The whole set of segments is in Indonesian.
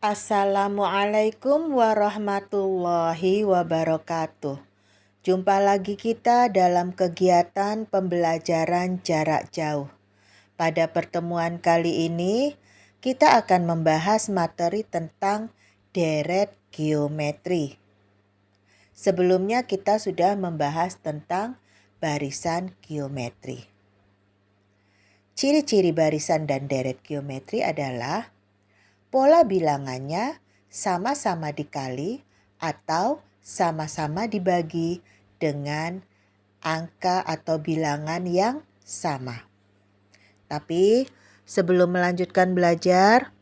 Assalamualaikum warahmatullahi wabarakatuh. Jumpa lagi kita dalam kegiatan pembelajaran jarak jauh. Pada pertemuan kali ini, kita akan membahas materi tentang deret geometri. Sebelumnya kita sudah membahas tentang barisan geometri. Ciri-ciri barisan dan deret geometri adalah pola bilangannya sama-sama dikali atau sama-sama dibagi dengan angka atau bilangan yang sama. Tapi sebelum melanjutkan belajar,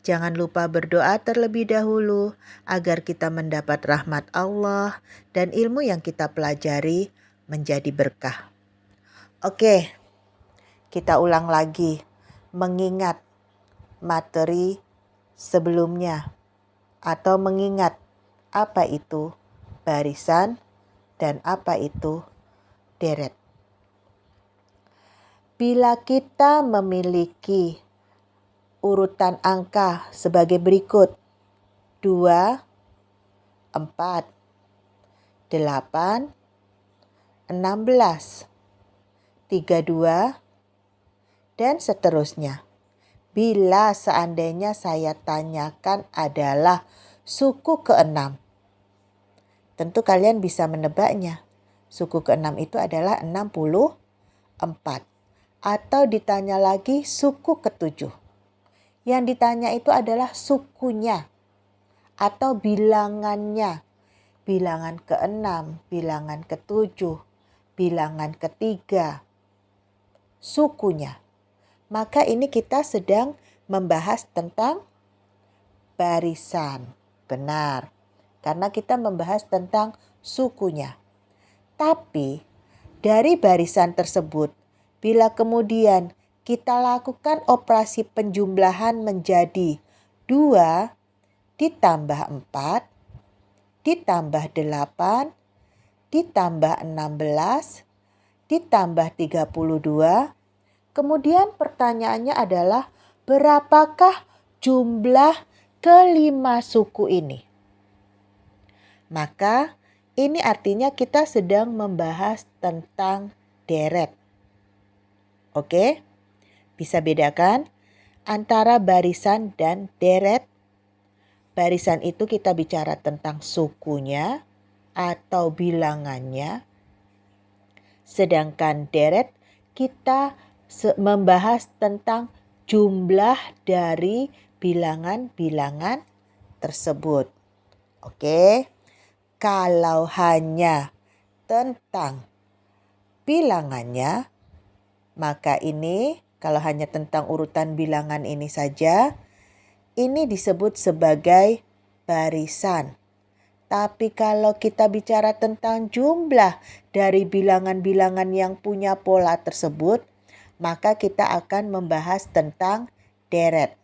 jangan lupa berdoa terlebih dahulu agar kita mendapat rahmat Allah dan ilmu yang kita pelajari menjadi berkah. Oke, kita ulang lagi mengingat materi sebelumnya atau mengingat apa itu barisan dan apa itu deret. Bila kita memiliki urutan angka sebagai berikut: 2, 4, 8, 16, 32, dan seterusnya. Bila seandainya saya tanyakan adalah suku ke-6, tentu kalian bisa menebaknya. Suku ke-6 itu adalah 64. Atau ditanya lagi suku ke-7. Yang ditanya itu adalah sukunya atau bilangannya. Bilangan ke-6, bilangan ke-7, bilangan ke-3, sukunya. Maka ini kita sedang membahas tentang barisan. Benar, karena kita membahas tentang sukunya. Tapi dari barisan tersebut, bila kemudian kita lakukan operasi penjumlahan menjadi 2 ditambah 4, ditambah 8, ditambah 16, ditambah 32, kemudian pertanyaannya adalah berapakah jumlah kelima suku ini? Maka ini artinya kita sedang membahas tentang deret. Oke? Bisa bedakan antara barisan dan deret? Barisan itu kita bicara tentang sukunya atau bilangannya. Sedangkan deret kita membahas tentang jumlah dari bilangan-bilangan tersebut. Oke, kalau hanya tentang bilangannya, maka ini kalau hanya tentang urutan bilangan ini saja, ini disebut sebagai barisan. Tapi kalau kita bicara tentang jumlah dari bilangan-bilangan yang punya pola tersebut, maka kita akan membahas tentang deret.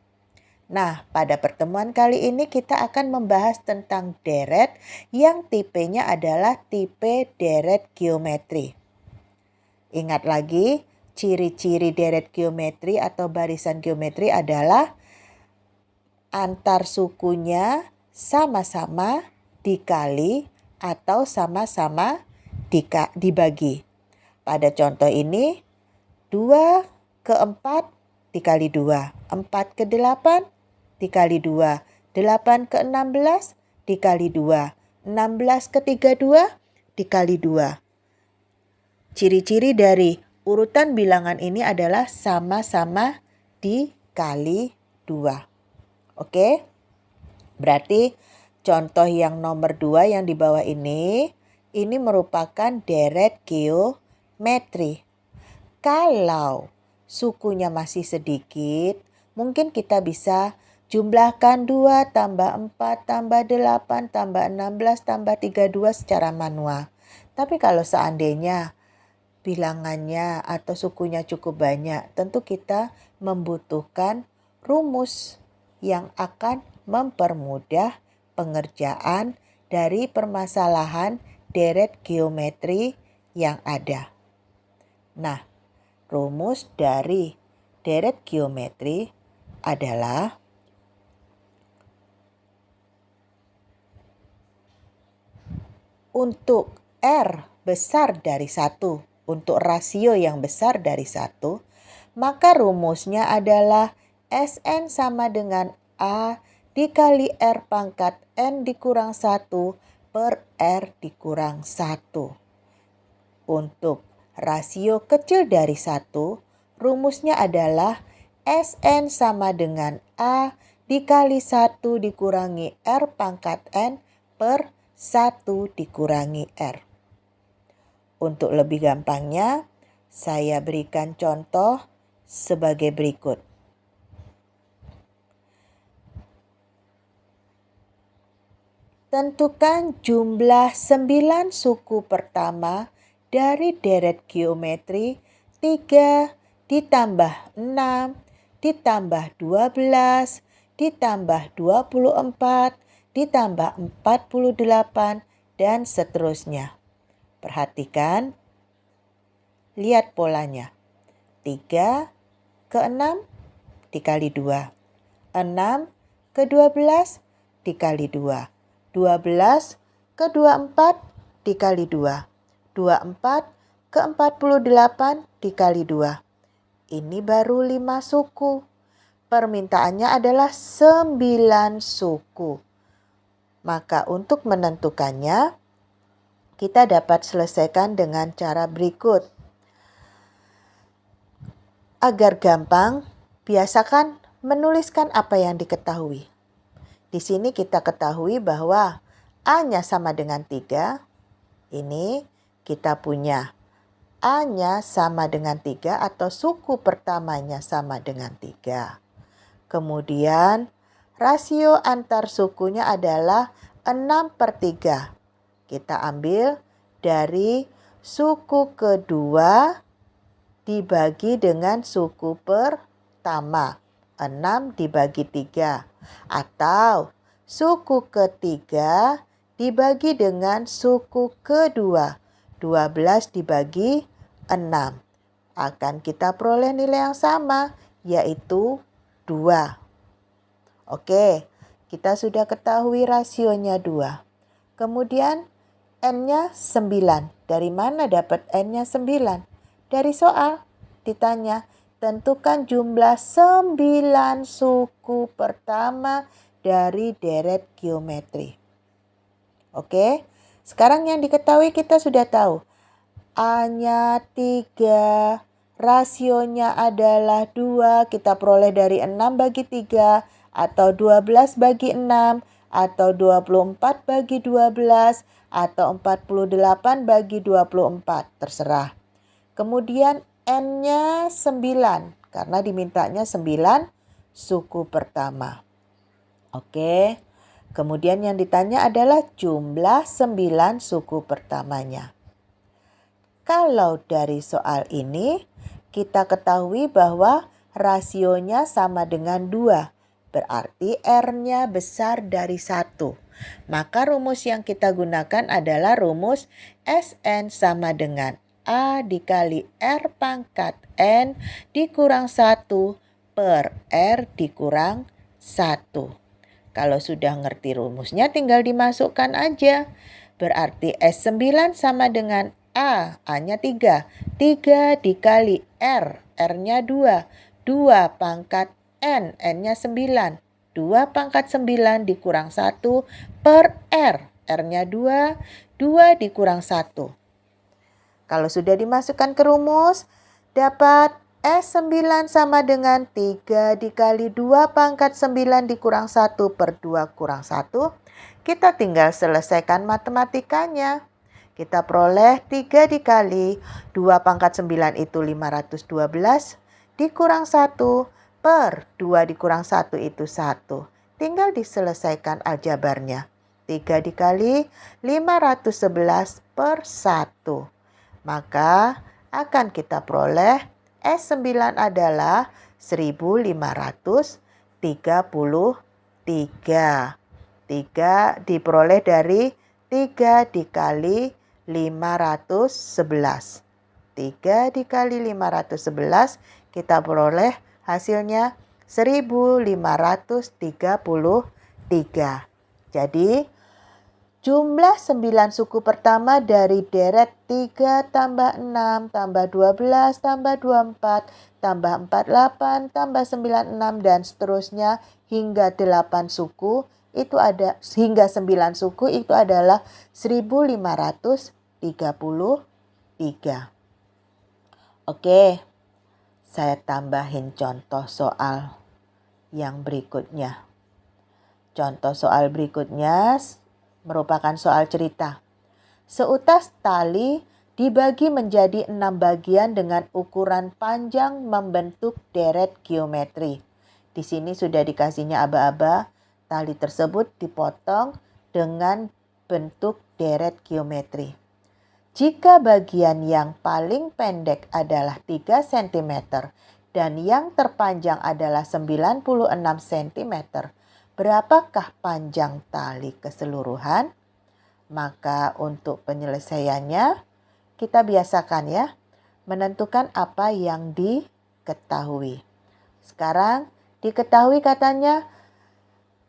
Nah, pada pertemuan kali ini kita akan membahas tentang deret yang tipenya adalah tipe deret geometri. Ingat lagi, ciri-ciri deret geometri atau barisan geometri adalah antar sukunya sama-sama dikali atau sama-sama dibagi. Pada contoh ini, 2 ke 4 dikali 2, 4 ke 8 dikali 2, 8 ke 16 dikali 2, 16 ke 32 dikali 2. Ciri-ciri dari urutan bilangan ini adalah sama-sama dikali 2. Oke? Berarti contoh yang nomor 2 yang di bawah ini merupakan deret geometri. Kalau sukunya masih sedikit, mungkin kita bisa jumlahkan 2 tambah 4 tambah 8 tambah 16 tambah 32 secara manual. Tapi kalau seandainya bilangannya atau sukunya cukup banyak, tentu kita membutuhkan rumus yang akan mempermudah pengerjaan dari permasalahan deret geometri yang ada. Nah, rumus dari deret geometri adalah untuk R besar dari 1, untuk rasio yang besar dari 1, maka rumusnya adalah Sn sama dengan A dikali R pangkat N dikurang 1 per R dikurang 1. Untuk rasio kecil dari 1, rumusnya adalah Sn sama dengan A dikali 1 dikurangi R pangkat N per 1 dikurangi R. Untuk lebih gampangnya, saya berikan contoh sebagai berikut. Tentukan jumlah 9 suku pertama dari deret geometri 3 ditambah 6 ditambah 12 ditambah 24 ditambah 48 dan seterusnya. Perhatikan, lihat polanya. 3 ke 6 dikali 2. 6 ke 12 dikali 2. 12 ke 24 dikali 2. 24 ke 48 dikali 2. Ini baru 5 suku. Permintaannya adalah 9 suku. Maka untuk menentukannya, kita dapat selesaikan dengan cara berikut. Agar gampang, biasakan menuliskan apa yang diketahui. Di sini kita ketahui bahwa A-nya sama dengan 3. Ini kita punya A-nya sama dengan 3 atau suku pertamanya sama dengan 3. Kemudian rasio antar sukunya adalah 6 per 3. Kita ambil dari suku kedua dibagi dengan suku pertama. 6 dibagi 3. Atau suku ketiga dibagi dengan suku kedua. 12 dibagi 6. Akan kita peroleh nilai yang sama, yaitu 2. Oke, kita sudah ketahui rasionya 2. Kemudian N-nya 9. Dari mana dapat N-nya 9? Dari soal ditanya, tentukan jumlah 9 suku pertama dari deret geometri. Oke, sekarang yang diketahui kita sudah tahu. A-nya 3, rasionya adalah 2, kita peroleh dari 6 bagi 3, atau 12 bagi 6, atau 24 bagi 12, atau 48 bagi 24, terserah. Kemudian N-nya 9, karena dimintanya 9 suku pertama. Oke, kemudian yang ditanya adalah jumlah 9 suku pertamanya. Kalau dari soal ini, kita ketahui bahwa rasionya sama dengan 2. Berarti R-nya besar dari 1. Maka rumus yang kita gunakan adalah rumus Sn sama dengan A dikali R pangkat N dikurang 1 per R dikurang 1. Kalau sudah ngerti rumusnya tinggal dimasukkan aja. Berarti S9 sama dengan A, A-nya 3. 3 dikali R, R-nya 2. 2 pangkat N, N-nya 9. 2 pangkat 9 dikurang 1 per R, R-nya 2. 2 dikurang 1. Kalau sudah dimasukkan ke rumus, dapat S9 sama dengan 3 dikali 2 pangkat 9 dikurang 1 per 2 kurang 1. Kita tinggal selesaikan matematikanya. Kita peroleh 3 dikali 2 pangkat 9 itu 512 dikurang 1 per 2 dikurang 1 itu 1. Tinggal diselesaikan aljabarnya. 3 dikali 511 per 1. Maka akan kita peroleh S9 adalah 1533. 3 diperoleh dari 3 dikali 511. 3 dikali 511 kita peroleh hasilnya 1533. Jadi Jumlah 9 suku pertama dari deret 3 tambah 6 tambah 12 tambah 24 tambah 48 tambah 96 dan seterusnya hingga 8 suku itu ada hingga 9 suku itu adalah 1533. Oke, saya tambahin contoh soal yang berikutnya. Contoh soal berikutnya merupakan soal cerita. Seutas tali dibagi menjadi 6 bagian dengan ukuran panjang membentuk deret geometri. Di sini sudah dikasihnya aba-aba. Tali tersebut dipotong dengan bentuk deret geometri. Jika bagian yang paling pendek adalah 3 cm dan yang terpanjang adalah 96 cm, berapakah panjang tali keseluruhan? Maka untuk penyelesaiannya kita biasakan ya, menentukan apa yang diketahui. Sekarang diketahui katanya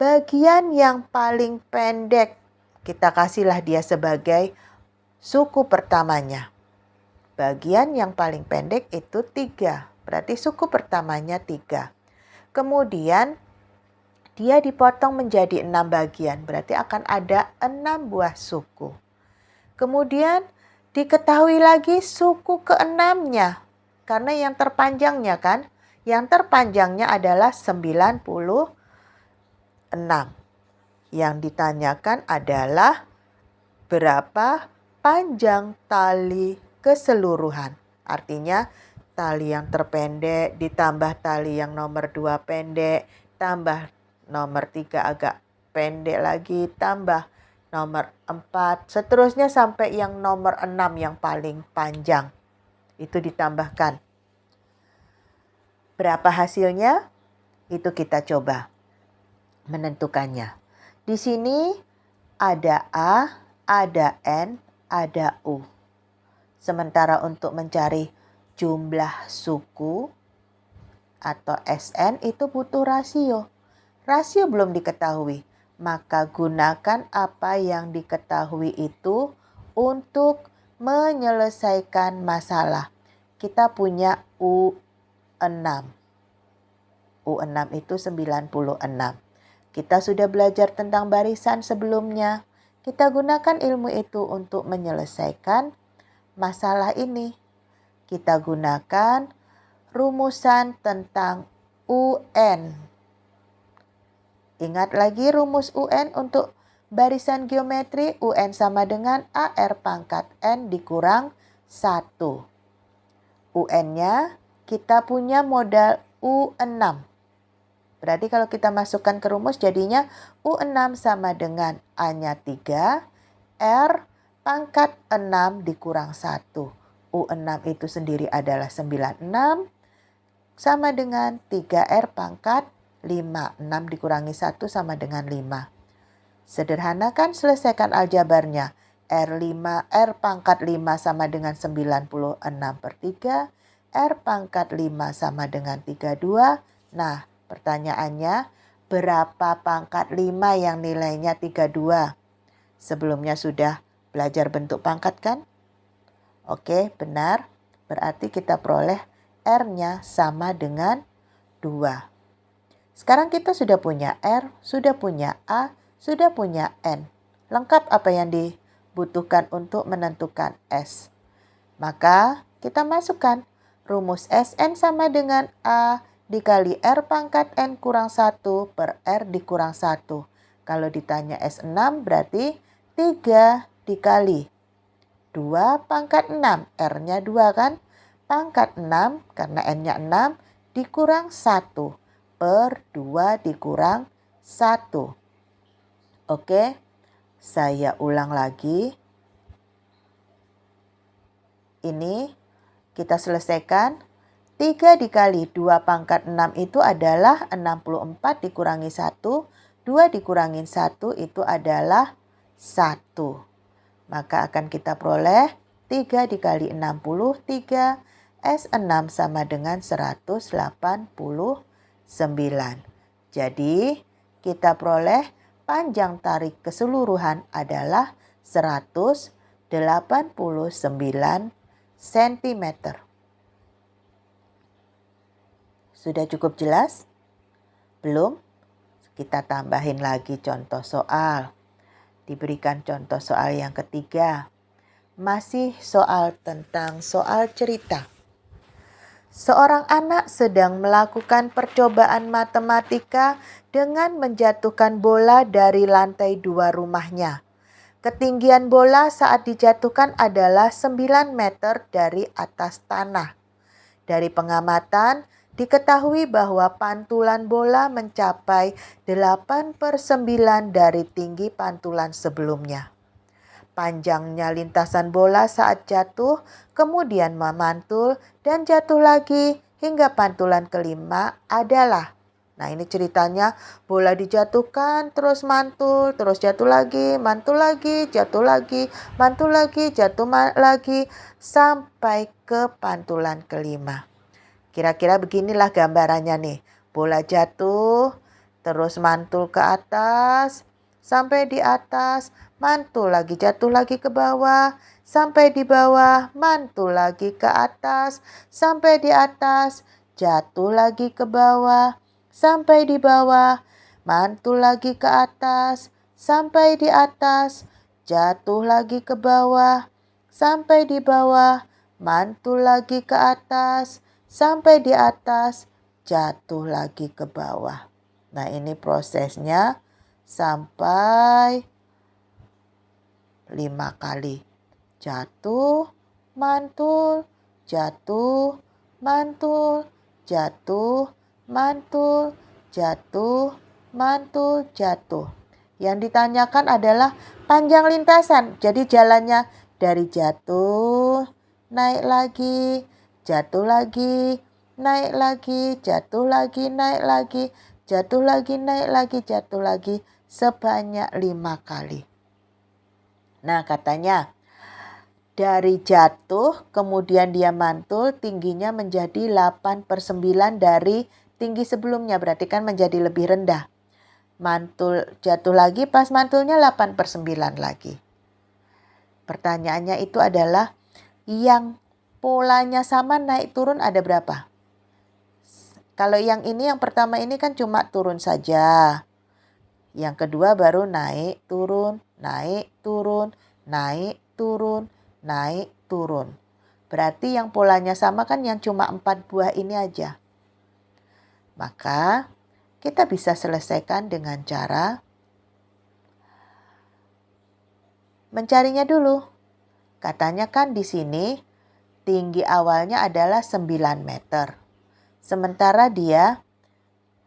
bagian yang paling pendek, kita kasihlah dia sebagai suku pertamanya. Bagian yang paling pendek itu 3, berarti suku pertamanya 3. Kemudian dia dipotong menjadi 6 bagian, berarti akan ada 6 buah suku. Kemudian diketahui lagi suku ke-6-nya, karena yang terpanjangnya kan, yang terpanjangnya adalah 96. Yang ditanyakan adalah berapa panjang tali keseluruhan. Artinya tali yang terpendek ditambah tali yang nomor 2 pendek, tambah nomor 3 agak pendek lagi, tambah nomor 4, seterusnya sampai yang nomor 6 yang paling panjang. Itu ditambahkan. Berapa hasilnya? Itu kita coba menentukannya. Di sini ada A, ada N, ada U. Sementara untuk mencari jumlah suku atau SN itu butuh rasio. Rasio belum diketahui, maka gunakan apa yang diketahui itu untuk menyelesaikan masalah. Kita punya U6. U6 itu 96. Kita sudah belajar tentang barisan sebelumnya. Kita gunakan ilmu itu untuk menyelesaikan masalah ini. Kita gunakan rumusan tentang UN. Ingat lagi rumus UN untuk barisan geometri. UN sama dengan AR pangkat N dikurang 1. UN-nya kita punya modal U6. Berarti kalau kita masukkan ke rumus jadinya U6 sama dengan A-nya 3, R pangkat 6 dikurang 1. U6 itu sendiri adalah 96 sama dengan 3R pangkat 5. 6 dikurangi 1 sama dengan 5. Sederhanakan, selesaikan aljabarnya. R pangkat 5 sama dengan 96 per 3. R pangkat 5 sama dengan 32. Nah, pertanyaannya, berapa pangkat 5 yang nilainya 32? Sebelumnya sudah belajar bentuk pangkat kan? Oke, benar. Berarti kita peroleh R-nya sama dengan 2. Sekarang kita sudah punya R, sudah punya A, sudah punya N. Lengkap apa yang dibutuhkan untuk menentukan S. Maka kita masukkan rumus SN sama dengan A dikali R pangkat N kurang 1 per R dikurang 1. Kalau ditanya S6 berarti 3 dikali 2 pangkat 6. R-nya 2 kan? Pangkat 6 karena N-nya 6 dikurang 1 per 2 dikurang 1. Oke, saya ulang lagi. Ini kita selesaikan. 3 dikali 2 pangkat 6 itu adalah 64 dikurangi 1. 2 dikurangi 1 itu adalah 1. Maka akan kita peroleh 3 dikali 63. S6 sama dengan 189. Jadi kita peroleh panjang tarik keseluruhan adalah 189 cm. Sudah cukup jelas? Belum? Kita tambahin lagi contoh soal. Diberikan contoh soal yang ketiga. Masih soal tentang soal cerita. Seorang anak sedang melakukan percobaan matematika dengan menjatuhkan bola dari lantai 2 rumahnya. Ketinggian bola saat dijatuhkan adalah 9 meter dari atas tanah. Dari pengamatan, diketahui bahwa pantulan bola mencapai 8/9 dari tinggi pantulan sebelumnya. Panjangnya lintasan bola saat jatuh, kemudian memantul dan jatuh lagi hingga pantulan kelima adalah. Nah, ini ceritanya bola dijatuhkan, terus mantul, terus jatuh lagi, mantul lagi, jatuh lagi, mantul lagi, jatuh lagi, sampai ke pantulan kelima. Kira-kira beginilah gambarannya nih. Bola jatuh, terus mantul ke atas, sampai di atas, mantul lagi, jatuh lagi ke bawah, sampai di bawah, mantul lagi ke atas, sampai di atas, jatuh lagi ke bawah, sampai di bawah, mantul lagi ke atas, sampai di atas, jatuh lagi ke bawah, sampai di bawah, mantul lagi ke atas, sampai di atas, jatuh lagi ke bawah. Nah, ini prosesnya sampai 5 kali. Jatuh, mantul, jatuh, mantul, jatuh, mantul, jatuh, mantul, jatuh. Yang ditanyakan adalah panjang lintasan. Jadi jalannya dari jatuh, naik lagi, jatuh lagi, naik lagi, jatuh lagi, naik lagi, jatuh lagi, naik lagi, jatuh lagi sebanyak 5 kali. Nah, katanya dari jatuh kemudian dia mantul tingginya menjadi 8/9 dari tinggi sebelumnya. Berarti kan menjadi lebih rendah. Mantul jatuh lagi, pas mantulnya 8/9 lagi. Pertanyaannya itu adalah yang polanya sama naik turun ada berapa? Kalau yang ini yang pertama ini kan cuma turun saja. Yang kedua baru naik, turun, naik, turun, naik, turun, naik, turun. Berarti yang polanya sama kan yang cuma 4 buah ini aja. Maka kita bisa selesaikan dengan cara mencarinya dulu. Katanya kan di sini tinggi awalnya adalah 9 meter. Sementara dia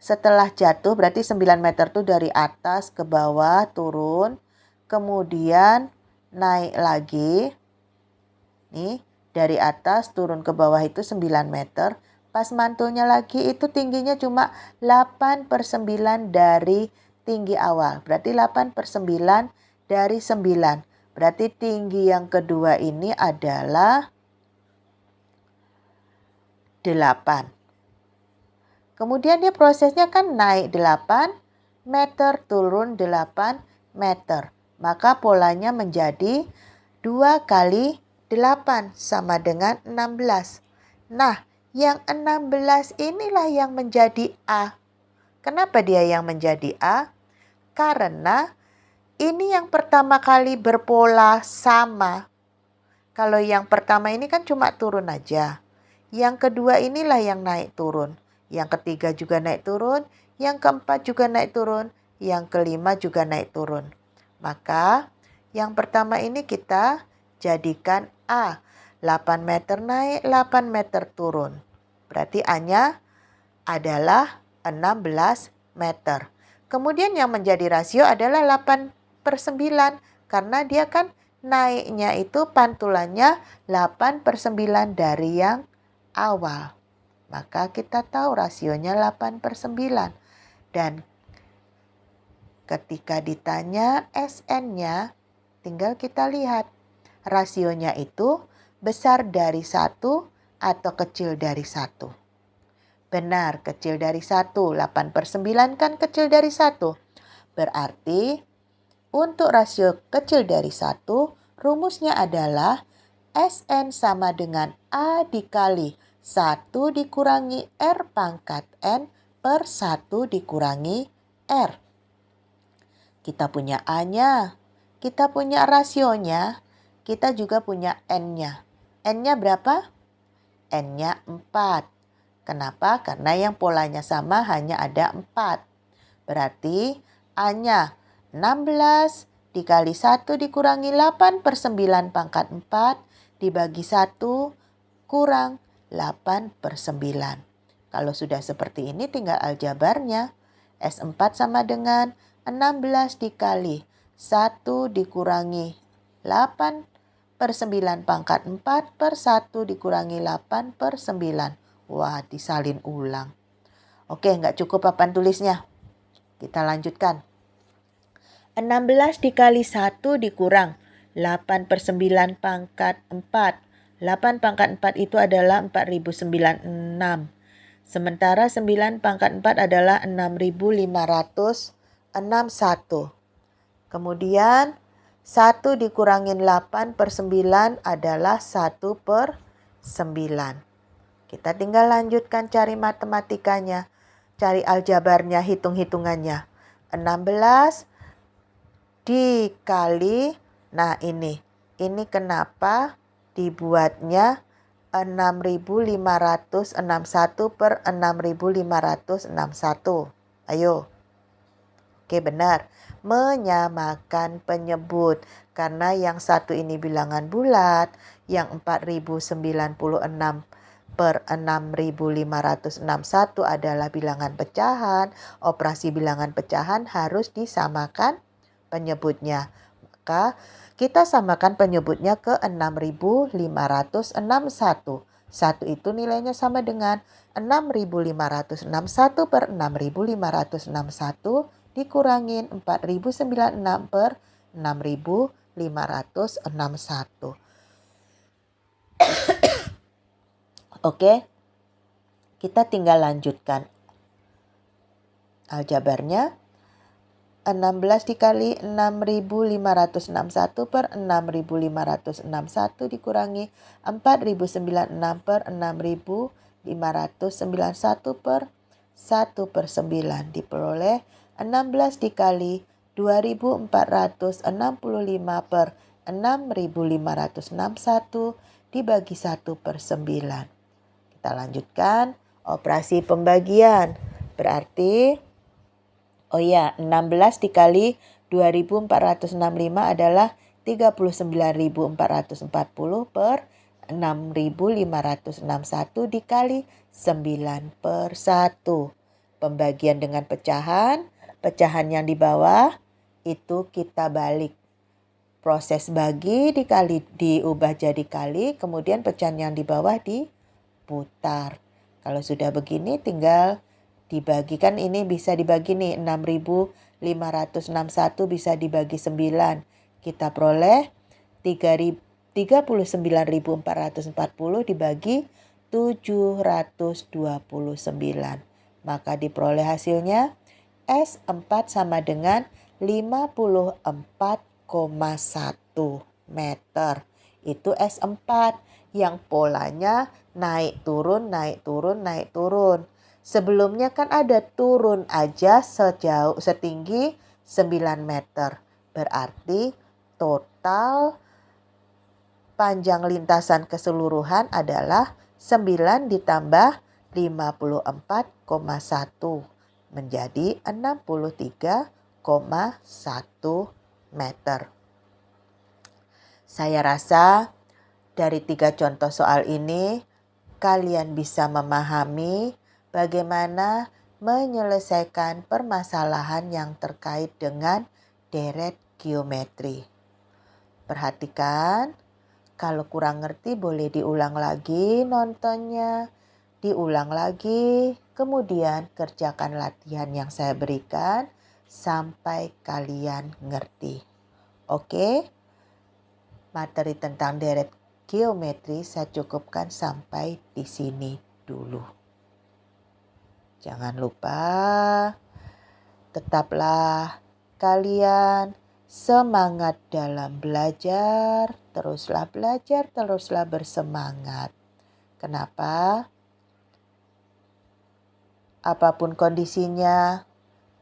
setelah jatuh berarti 9 meter itu dari atas ke bawah turun. Kemudian naik lagi. Nih dari atas turun ke bawah itu 9 meter. Pas mantulnya lagi itu tingginya cuma 8/9 dari tinggi awal. Berarti 8/9 dari 9. Berarti tinggi yang kedua ini adalah 8. Kemudian dia prosesnya kan naik 8 meter, turun 8 meter. Maka polanya menjadi 2 kali 8 sama dengan 16. Nah, yang 16 inilah yang menjadi A. Kenapa dia yang menjadi A? Karena ini yang pertama kali berpola sama. Kalau yang pertama ini kan cuma turun aja. Yang kedua inilah yang naik turun. Yang ketiga juga naik turun, yang keempat juga naik turun, yang kelima juga naik turun. Maka yang pertama ini kita jadikan A. 8 meter naik, 8 meter turun. Berarti A-nya adalah 16 meter. Kemudian yang menjadi rasio adalah 8/9 karena dia kan naiknya itu pantulannya 8/9 dari yang awal. Maka kita tahu rasionya 8/9. Dan ketika ditanya SN-nya, tinggal kita lihat. Rasionya itu besar dari 1 atau kecil dari 1. Benar, kecil dari 1. 8/9 kan kecil dari 1. Berarti untuk rasio kecil dari 1, rumusnya adalah Sn sama dengan A dikali 1 dikurangi R pangkat N per 1 dikurangi R. Kita punya A-nya, kita punya rasionya, kita juga punya N-nya. N-nya berapa? N-nya 4. Kenapa? Karena yang polanya sama hanya ada 4. Berarti A-nya 16 dikali 1 dikurangi 8 per 9 pangkat 4 dibagi 1 kurang 8 per 9. Kalau sudah seperti ini tinggal aljabarnya. S4 sama dengan 16 dikali 1 dikurangi 8 per 9 pangkat 4 per 1 dikurangi 8 per 9. Wah, disalin ulang. Oke, nggak cukup papan tulisnya. Kita lanjutkan. 16 dikali 1 dikurang 8 per 9 pangkat 4. 8 pangkat 4 itu adalah 4096. Sementara 9 pangkat 4 adalah 6561. Kemudian 1 dikurangin 8 per 9 adalah 1 per 9. Kita tinggal lanjutkan cari matematikanya. Cari aljabarnya, hitung-hitungannya. 16 dikali, nah ini kenapa dibuatnya 6561 per 6561. Ayo. Oke, benar. Menyamakan penyebut. Karena yang satu ini bilangan bulat, yang 4096 per 6561 adalah bilangan pecahan. Operasi bilangan pecahan harus disamakan penyebutnya. Maka kita samakan penyebutnya ke 6561. 1 itu nilainya sama dengan 6561 per 6561 dikurangin 4096 per 6561. Oke, kita tinggal lanjutkan aljabarnya. 16 dikali 6561 per 6561 dikurangi 4096 per 6591 per 1 per 9 diperoleh 16 dikali 2465 per 6561 dibagi 1 per 9. Kita lanjutkan operasi pembagian. Berarti 16 dikali 2465 adalah 39.440 per 6.561 dikali 9 per 1. Pembagian dengan pecahan. Pecahan yang di bawah itu kita balik. Proses bagi dikali diubah jadi kali, kemudian pecahan yang di bawah diputar. Kalau sudah begini tinggal dibagikan, ini bisa dibagi nih 6.561 bisa dibagi 9. Kita peroleh 39.440 dibagi 729. Maka diperoleh hasilnya S4 sama dengan 54,1 meter. Itu S4 yang polanya naik turun, naik turun, naik turun. Sebelumnya kan ada turun aja setinggi 9 meter. Berarti total panjang lintasan keseluruhan adalah 9 ditambah 54,1 menjadi 63,1 meter. Saya rasa dari 3 contoh soal ini kalian bisa memahami bagaimana menyelesaikan permasalahan yang terkait dengan deret geometri. Perhatikan, kalau kurang ngerti boleh diulang lagi nontonnya, diulang lagi, kemudian kerjakan latihan yang saya berikan sampai kalian ngerti. Oke, materi tentang deret geometri saya cukupkan sampai di sini dulu. Jangan lupa tetaplah sekalian, semangat dalam belajar, teruslah bersemangat. Kenapa? Apapun kondisinya,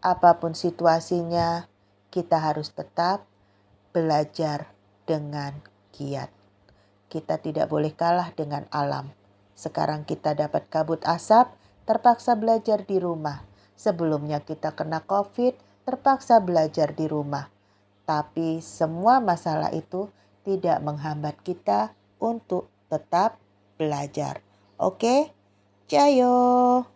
apapun situasinya, kita harus tetap belajar dengan giat. Kita tidak boleh kalah dengan alam. Sekarang kita dapat kabut asap, terpaksa belajar di rumah. Sebelumnya kita kena COVID, terpaksa belajar di rumah. Tapi semua masalah itu tidak menghambat kita untuk tetap belajar. Oke? Jayo!